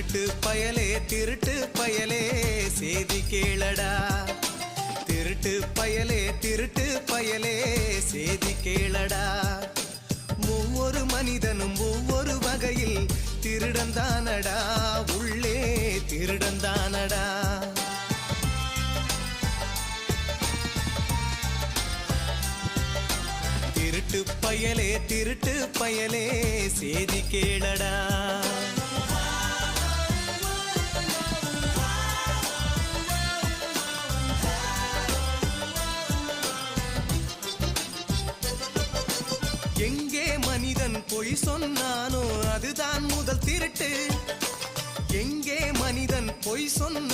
திருட்டு பயலே சேதி கேளடா. திருட்டு பயலே சேதி கேளடா. ஒவ்வொரு மனிதனும் ஒவ்வொரு வகையில் திருடந்தானடா, உள்ளே திருடந்தானடா. திருட்டு பயலே சேதி கேளடா. எங்கே மனிதன் பொய் சொன்னானோ அதுதான் முதல் திருட்டு. எங்கே மனிதன் பொய் சொன்ன